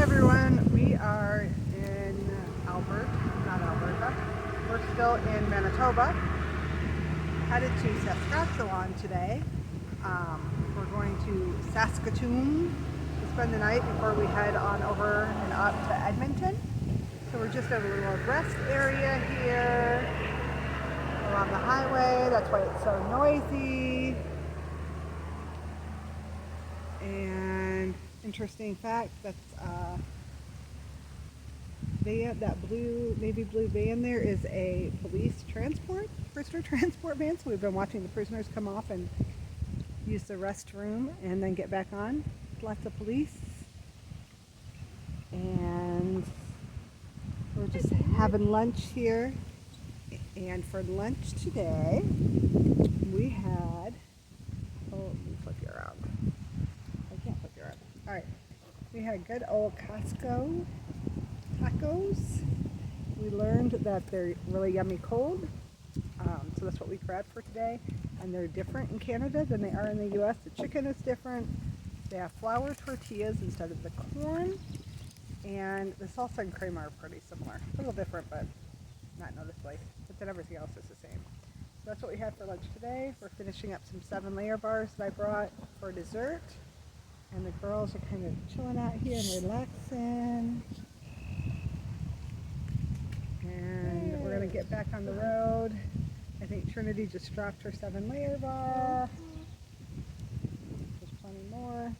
everyone. We are in not Alberta. We're still in Manitoba. Headed to Saskatchewan today. We're going to Saskatoon to spend the night before we head on over and up to Edmonton. So we're just at a little rest area here along the highway. That's why it's so noisy. And interesting fact, that's that navy blue van there is a prisoner transport van. So we've been watching the prisoners come off and use the restroom and then get back on. Lots of police. And we're just having lunch here. And for lunch today, we had, let me flip you around. I can't flip you around. All right. We had good old Costco tacos. We learned that they're really yummy cold. So that's what we grabbed for today. And they're different in Canada than they are in the US. The chicken is different. They have flour tortillas instead of the corn. And the salsa and cream are pretty similar. A little different, but not noticeably. But then everything else is the same. So that's what we had for lunch today. We're finishing up some 7-layer bars that I brought for dessert. And the girls are kind of chilling out here and relaxing. And we're going to get back on the road. I think Trinity just dropped her 7-layer bar. There's plenty more.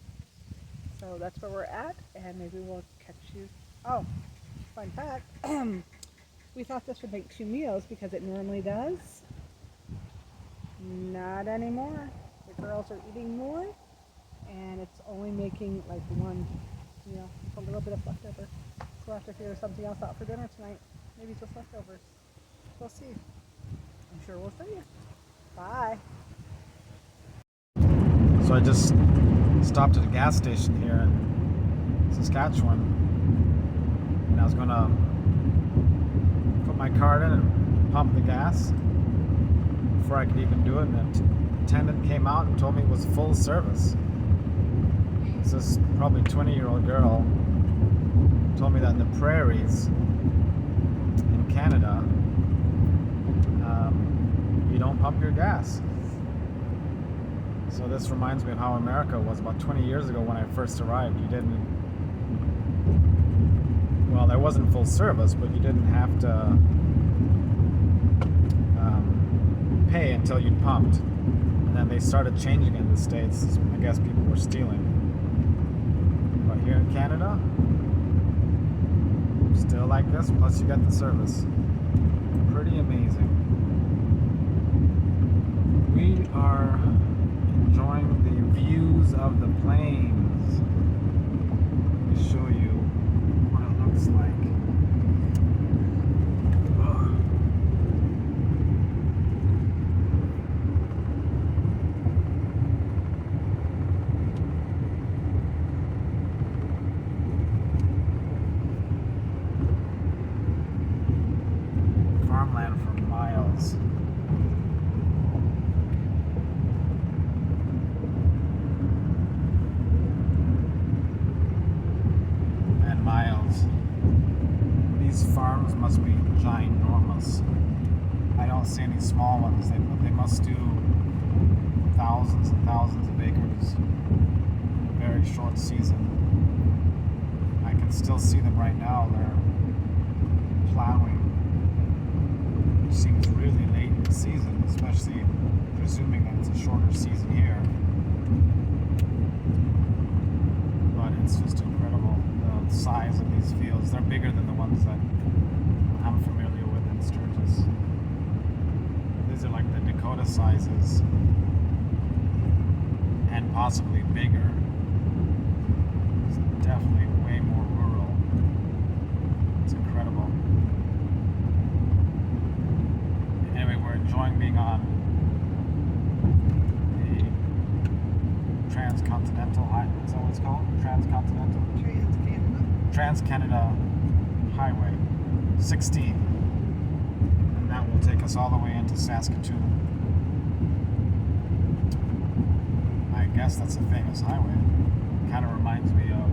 So that's where we're at, and maybe we'll catch you. Oh, fun fact. We thought this would make 2 meals because it normally does. Not anymore. The girls are eating more, and it's only making like 1 meal. It's a little bit of leftover. So we'll have to figure something else out for dinner tonight. Maybe just leftovers. We'll see. I'm sure we'll show you. Bye. So I just stopped at a gas station here in Saskatchewan, and I was going to put my card in and pump the gas before I could even do it, and the attendant came out and told me it was full service. It's this probably 20-year-old girl told me that in the prairies in Canada, you don't pump your gas. So this reminds me of how America was about 20 years ago when I first arrived. You didn't, well, there wasn't full service, but you didn't have to pay until you'd pumped. And then they started changing in the States. I guess people were stealing. But here in Canada, still like this, plus you get the service. Pretty amazing. We are enjoying the views of the plains. Let me show you what it looks like. Farmland for miles. These farms must be ginormous. I don't see any small ones. They must do thousands and thousands of acres in a very short season. I can still see them right now. They're plowing, which seems really late in the season, especially presuming that it's a shorter season here. But it's just incredible. The size of these fields. They're bigger than the ones that I'm familiar with in Sturgis. These are like the Dakota sizes and possibly bigger. It's definitely way more rural. It's incredible. Anyway, we're enjoying being on the Transcontinental Highway. Is that what it's called? Transcontinental? Trans-Canada Highway 16, and that will take us all the way into Saskatoon. I guess that's a famous highway. Kind of reminds me of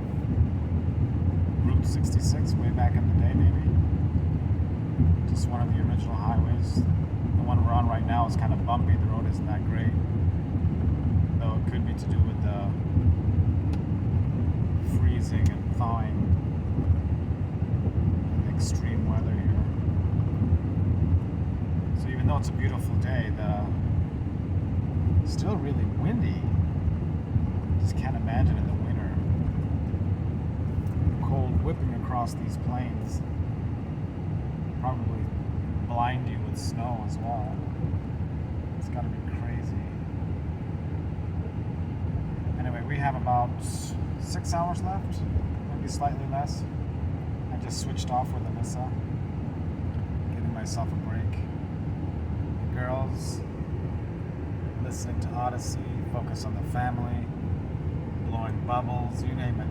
66 way back in the day, maybe. Just one of the original highways. The one we're on right now is kind of bumpy. The road isn't that great, though it could be to do with the freezing and thawing and extreme weather here. So even though it's a beautiful day, it's still really windy. Just can't imagine in the winter. Cold whipping across these plains. Probably blind you with snow as well. It's gotta be crazy. Anyway, we have about 6 hours left, maybe slightly less. I just switched off with Alyssa, giving myself a break. The girls listening to Odyssey, focus on the family, blowing bubbles, you name it.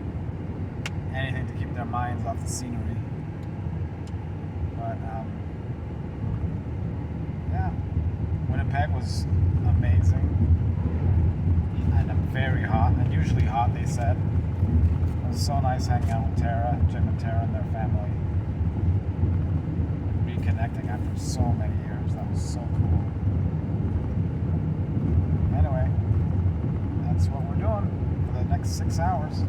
Anything to keep their minds off the scenery. But yeah, Winnipeg was amazing and very hot, unusually hot, they said. It was so nice hanging out with Jim and Tara and their family. Reconnecting after so many years. That was so cool. Anyway, that's what we're doing for the next 6 hours.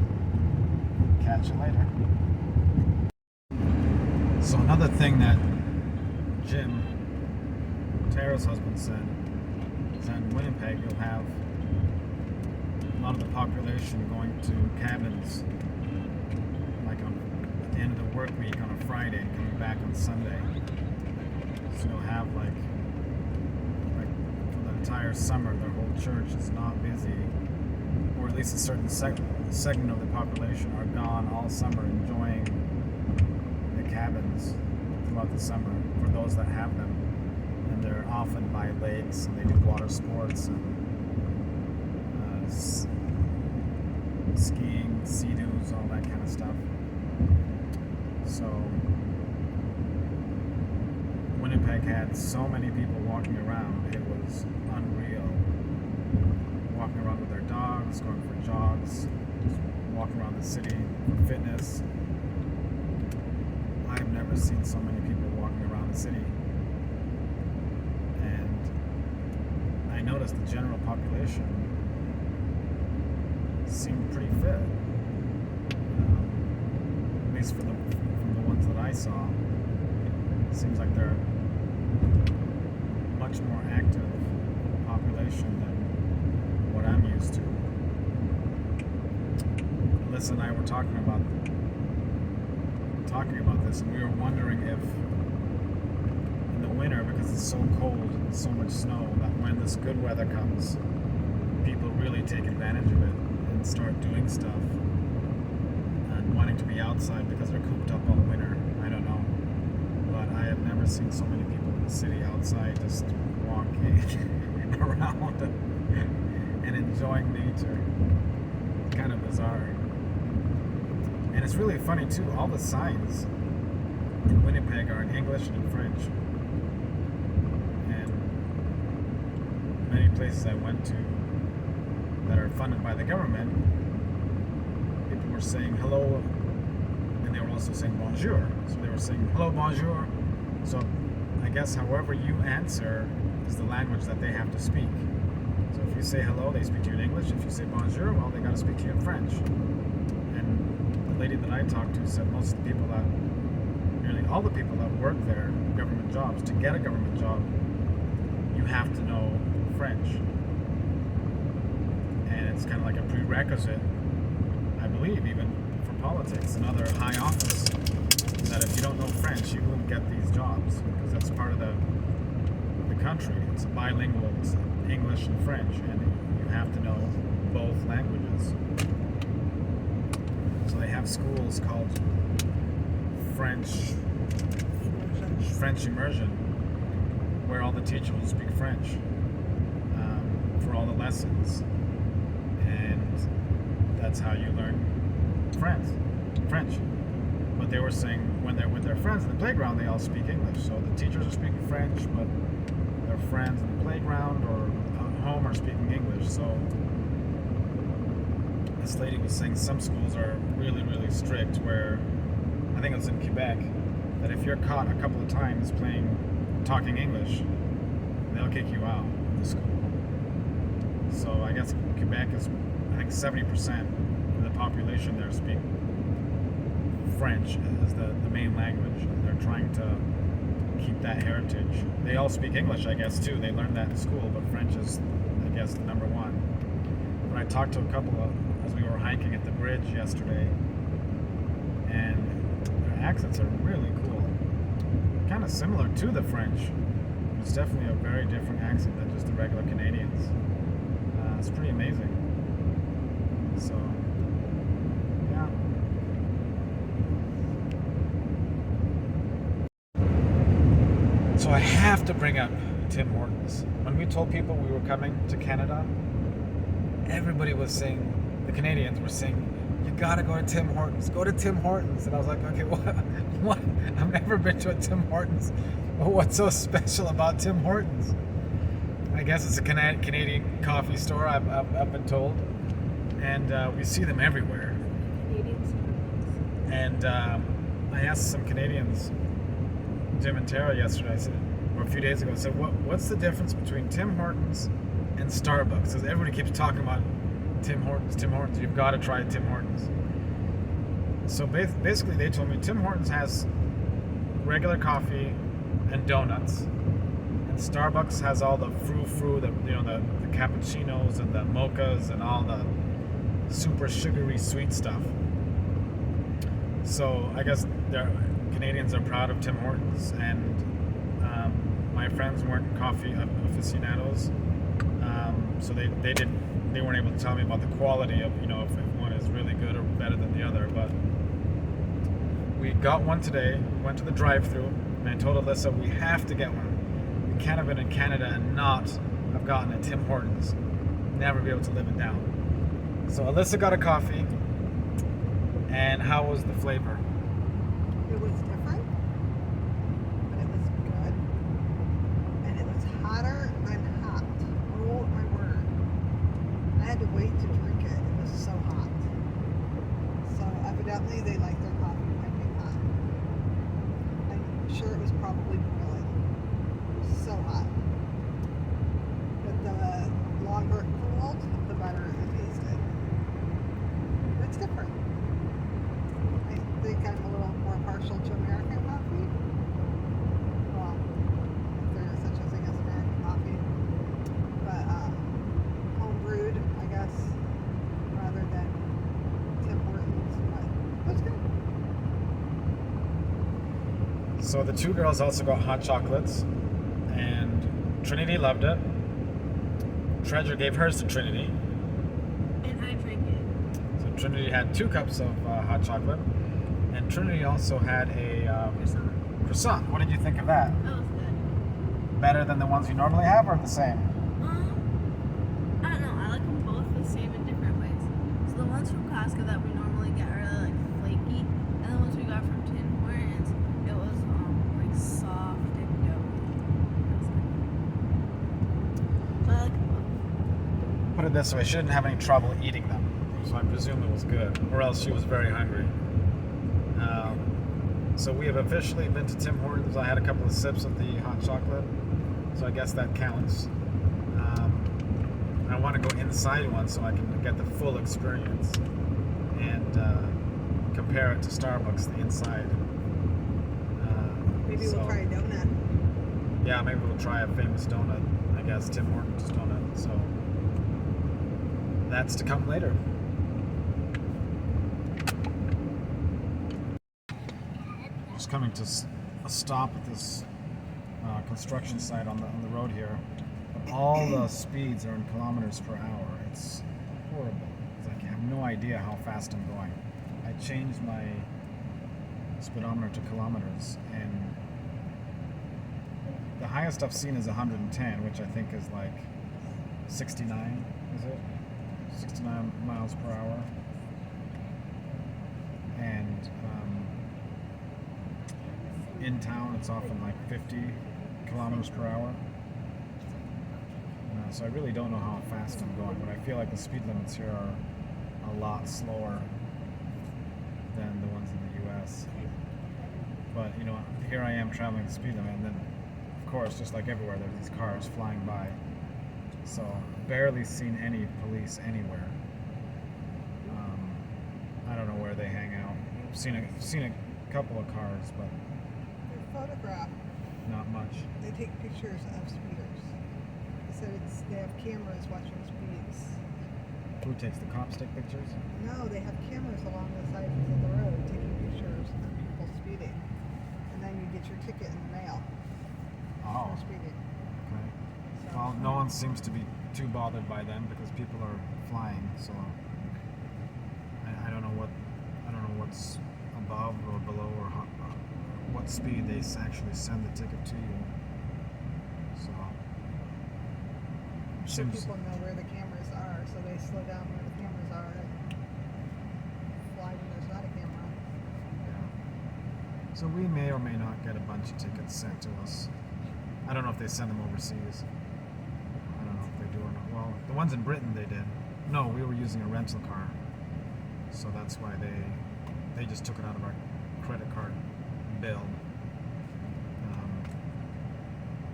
Catch you later. So another thing that Jim, Tara's husband, said is that in Winnipeg you'll have a lot of the population going to cabins like at the end of the work week on a Friday and coming back on Sunday. So you'll have like for the entire summer their whole church is not busy, or at least a certain segment of the population are gone all summer enjoying the cabins throughout the summer for those that have them. And they're often by lakes and they do water sports and skiing, sea-doos, all that kind of stuff. So Winnipeg had so many people walking around, it was unreal. Walking around with their dogs, going for jogs, just walking around the city for fitness. I've never seen so many people walking around the city. And I noticed the general population seemed pretty fit. At least from the ones that I saw. It seems like they're much more active population than what I'm used to. Alyssa and I were talking about this, and we were wondering if in the winter, because it's so cold and so much snow, that when this good weather comes, people really take advantage of it and start doing stuff and wanting to be outside because they're cooped up all winter. I don't know, but I have never seen so many people in the city outside just walking around and enjoying nature. It's kind of bizarre. And it's really funny too, all the signs in Winnipeg are in English and in French. And many places I went to that are funded by the government, people were saying hello, and they were also saying bonjour. So they were saying hello, bonjour. So I guess however you answer is the language that they have to speak. So if you say hello, they speak to you in English. If you say bonjour, well, they got to speak to you in French. The lady that I talked to said most of the people that, nearly all the people that work there, government jobs, to get a government job, you have to know French. And it's kind of like a prerequisite, I believe, even for politics and other high office, that if you don't know French, you won't get these jobs, because that's part of the country. It's a bilingual, it's English and French, and you have to know both languages. So they have schools called French immersion, where all the teachers will speak French for all the lessons, and that's how you learn French. But they were saying when they're with their friends in the playground, they all speak English. So the teachers are speaking French, but their friends in the playground or at home are speaking English. So this lady was saying some schools are really, really strict, where think it was in Quebec, that if you're caught a couple of times talking English, they'll kick you out of the school. So I guess Quebec is, I think 70% of the population there speak French as the main language. And they're trying to keep that heritage. They all speak English, I guess, too. They learned that in school, but French is, I guess, the number one. But I talked to a couple as we were hiking at the bridge yesterday, and their accents are really cool. Kind of similar to the French. It's definitely a very different accent than just the regular Canadians. It's pretty amazing. So, yeah. So I have to bring up Tim Hortons. When we told people we were coming to Canada, everybody was saying, the Canadians were saying, you gotta go to Tim Hortons. Go to Tim Hortons. And I was like, okay, what? I've never been to a Tim Hortons. Well, what's so special about Tim Hortons? I guess it's a Canadian coffee store, I've been told. And we see them everywhere. And I asked some Canadians, Jim and Tara, yesterday, I said, or a few days ago, I said, what's the difference between Tim Hortons and Starbucks? Because everybody keeps talking about Tim Hortons. You've got to try Tim Hortons. So basically, they told me Tim Hortons has regular coffee and donuts, and Starbucks has all the frou-frou, the cappuccinos and the mochas and all the super sugary sweet stuff. So I guess Canadians are proud of Tim Hortons, and my friends weren't coffee aficionados, so they weren't able to tell me about the quality of, if one is really good or better than the other. But we got one today, went to the drive-thru, and I told Alyssa we have to get one. We can't have been in Canada and not have gotten a Tim Hortons. Never be able to live it down. So Alyssa got a coffee, and how was the flavor? It was different, but it was good. And it was hotter than hot. Oh my word. I had to wait to drink it. It was so hot. So evidently they like their coffee piping hot. I'm sure it was probably boiling. It was so hot. But the longer it cooled, the better it tasted. It's different. I think I'm a little more partial to American coffee. Well, if there is such a thing as American coffee. But home brewed, I guess, rather than Tim Hortons. But it was good. So the two girls also got hot chocolates, and Trinity loved it. Treasure gave hers to Trinity. And I drank it. So Trinity had 2 cups of hot chocolate, and Trinity also had a croissant. What did you think of that? That was good. Better than the ones you normally have, or the same? I don't know. I like them both the same in different ways. So the ones from Costco that we normally get are really flaky, and the ones we got from Tim Hortons, it was soft and doughy. It was good. So I like them both. Put it this way, she didn't have any trouble eating them, so I presume it was good, or else she was very hungry. So we have officially been to Tim Hortons. I had a couple of sips of the hot chocolate, so I guess that counts. I want to go inside one so I can get the full experience and compare it to Starbucks, the inside. Maybe we'll try a donut. Yeah, maybe we'll try a famous donut, I guess, Tim Hortons donut. So that's to come later. Just coming to a stop at this construction site on the road here. But all the speeds are in kilometers per hour. It's horrible. It's like I have no idea how fast I'm going. I changed my speedometer to kilometers, and the highest I've seen is 110, which I think is like 69, is it? 69 miles per hour. And in town, it's often like 50 kilometers per hour. So I really don't know how fast I'm going, but I feel like the speed limits here are a lot slower than the ones in the US. But you know, here I am traveling the speed limit, and then, of course, just like everywhere, there are these cars flying by. So barely seen any police anywhere. I don't know where they hang out. Seen a couple of cars, but They're photographed. not much. They take pictures of speeders. They said they have cameras watching speeds. Who takes the cops take pictures? No, they have cameras along the sides of the road taking pictures of people speeding. And then you get your ticket in the mail Oh, for speeding. okay. So, Well, no one seems to be too bothered by them because people are flying. So I don't know what's above or below or what speed they actually send the ticket to you. So so people know where the cameras are, so they slow down where the cameras are and fly when there's not a camera. yeah. So we may or may not get a bunch of tickets sent to us. I don't know if they send them overseas. I don't know if they do or not. Well, the ones in Britain they did. No, we were using a rental car, so that's why they just took it out of our credit card bill.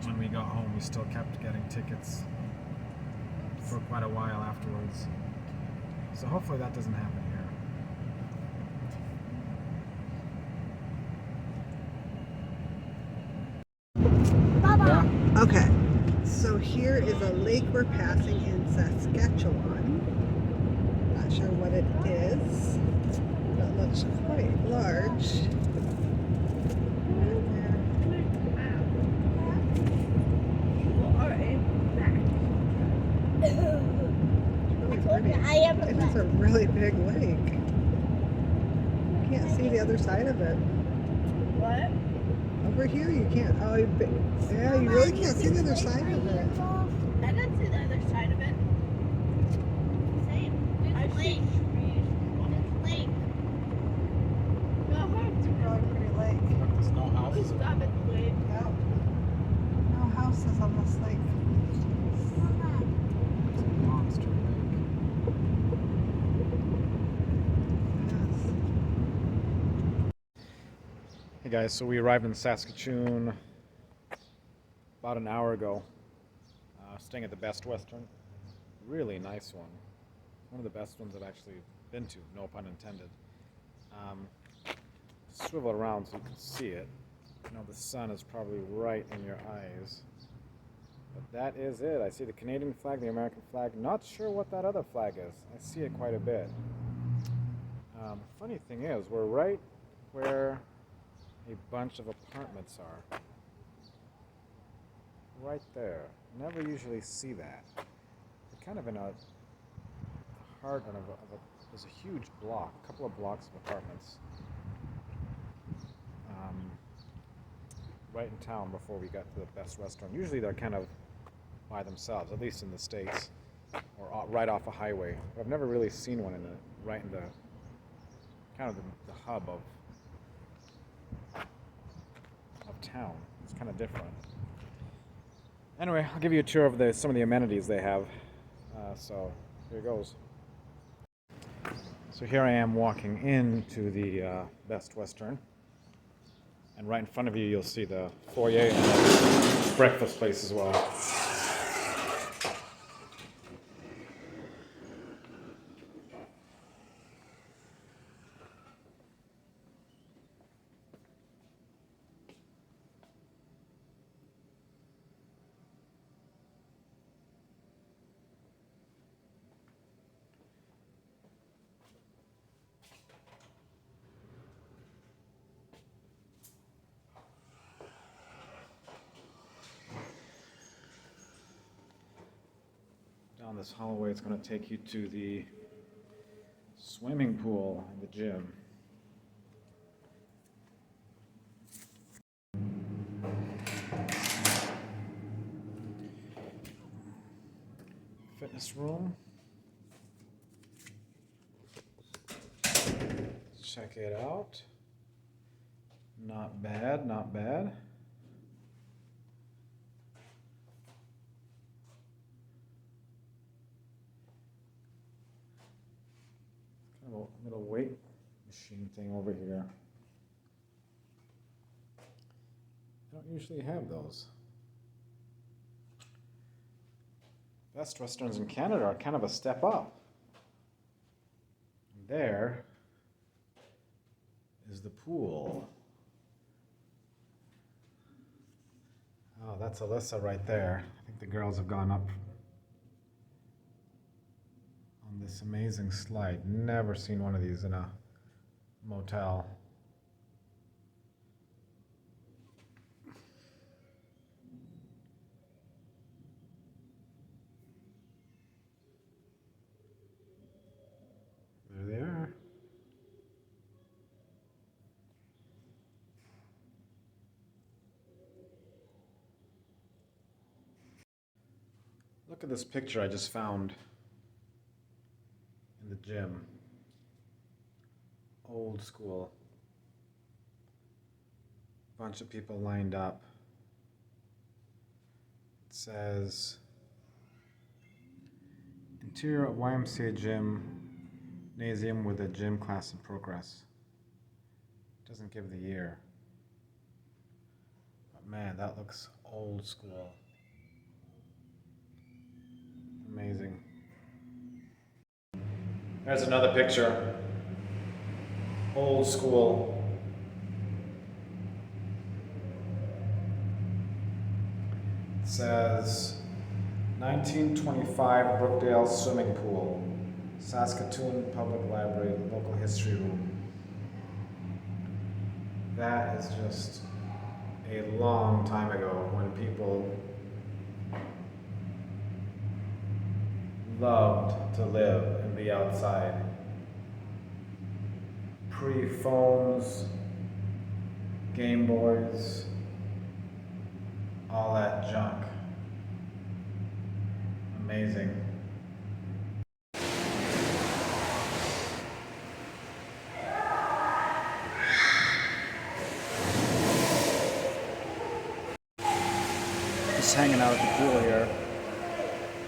When we got home, we still kept getting tickets for quite a while afterwards. So hopefully that doesn't happen here. Yeah. Okay, so here is a lake we're passing in Saskatchewan. Not sure what it is, but it looks quite large. It is a really big lake. You can't see the other side of it. What? Over here you can't. Oh, yeah, you really can't see the other side of it. I can see the other side of it. Same. I see trees. It's lake. It's a really pretty lake. Look, there's no houses. Stop it, lake. Yep. No houses on this lake. It's a monster lake. Hey guys, so we arrived in Saskatchewan about an hour ago. Staying at the Best Western. Really nice one. One of the best ones I've actually been to, no pun intended. Swivel it around so you can see it. You know, the sun is probably right in your eyes. But that is it. I see the Canadian flag, the American flag. Not sure what that other flag is. I see it quite a bit. Funny thing is, we're right where a bunch of apartments are. Right there. Never usually see that. We're kind of in a heart of there's a huge block, a couple of blocks of apartments. Right in town before we got to the Best Western. Usually they're kind of by themselves, at least in the States, or right off a highway. But I've never really seen one right in the kind of the hub of town. It's kind of different. Anyway, I'll give you a tour of some of the amenities they have. So here goes. So here I am walking into the Best Western. And right in front of you, you'll see the foyer and the breakfast place as well. Down this hallway, it's going to take you to the swimming pool and the gym. Fitness room. Check it out. Not bad, not bad. Kind of a little weight machine thing over here. don't usually have those. Best restaurants in Canada are kind of a step up. There is the pool. Oh, that's Alyssa right there. I think the girls have gone up on this amazing slide. Never seen one of these in a motel. There they are. Look at this picture I just found in the gym. Old school. Bunch of people lined up. It says interior of YMCA gymnasium with a gym class in progress. Doesn't give the year. But man, that looks old school. Amazing. There's another picture. Old school. It says 1925 Brookdale Swimming Pool, Saskatoon Public Library, local history room. That is just a long time ago when people loved to live and be outside. Pre-phones, Game Boys, all that junk. Amazing. Just hanging out at the pool here.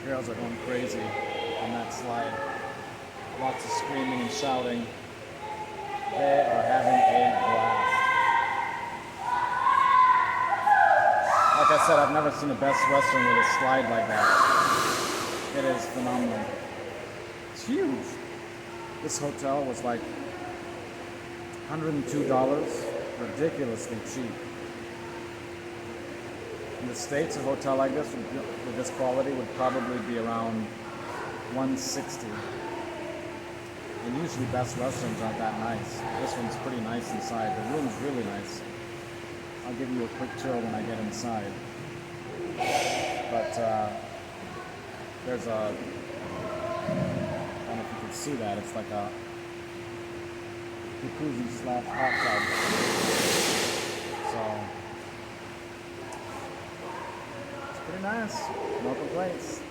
Girls are going crazy on that slide. Lots of screaming and shouting. They are having a blast. Like I said, I've never seen a Best Western with a slide like that. It is phenomenal. It's huge. This hotel was like $102, ridiculously cheap. In the States, a hotel like this with this quality would probably be around $160. And usually Best Westerns aren't that nice. This one's pretty nice inside. The room's really nice. I'll give you a quick tour when I get inside. But there's a, I don't know if you can see that, it's like a jacuzzi slash hot tub. So, it's pretty nice. No complaints.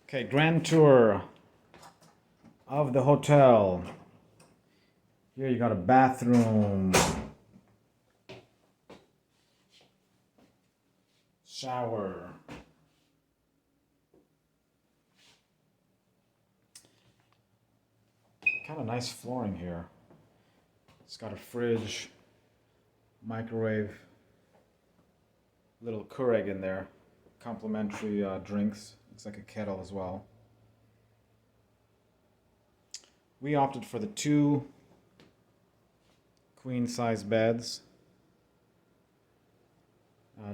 Okay, grand tour of the hotel. Here you got a bathroom, shower, kind of nice flooring here. It's got a fridge, microwave, little Keurig in there, complimentary drinks. Looks like a kettle as well. We opted for the 2 queen size beds,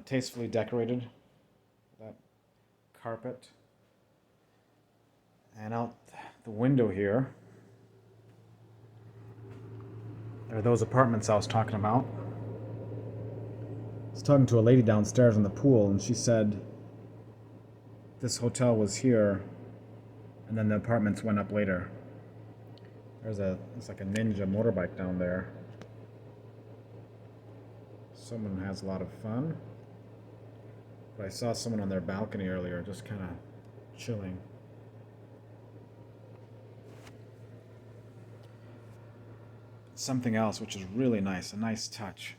tastefully decorated. That carpet. And out the window here are those apartments I was talking about. I was talking to a lady downstairs in the pool, and she said this hotel was here, and then the apartments went up later. It's like a Ninja motorbike down there. Someone has a lot of fun. But I saw someone on their balcony earlier, just kind of chilling. Something else which is really nice, a nice touch.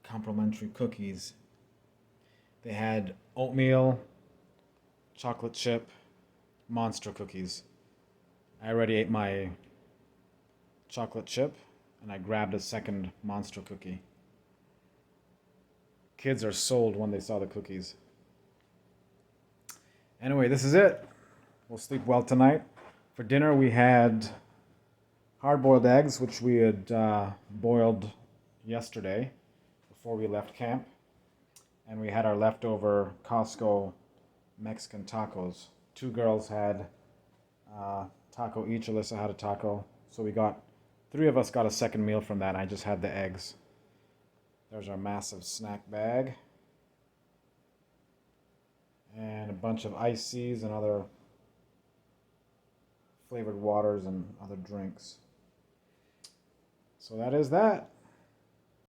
Complimentary cookies. They had oatmeal, chocolate chip, monster cookies. I already ate my chocolate chip, and I grabbed a second monster cookie. Kids are sold when they saw the cookies. Anyway, this is it. We'll sleep well tonight. For dinner, we had hard-boiled eggs, which we had boiled yesterday before we left camp. And we had our leftover Costco Mexican tacos. 2 girls had taco each. Alyssa had a taco. So 3 of us got a second meal from that. I just had the eggs. There's our massive snack bag. And a bunch of ices and other flavored waters and other drinks. So that is that.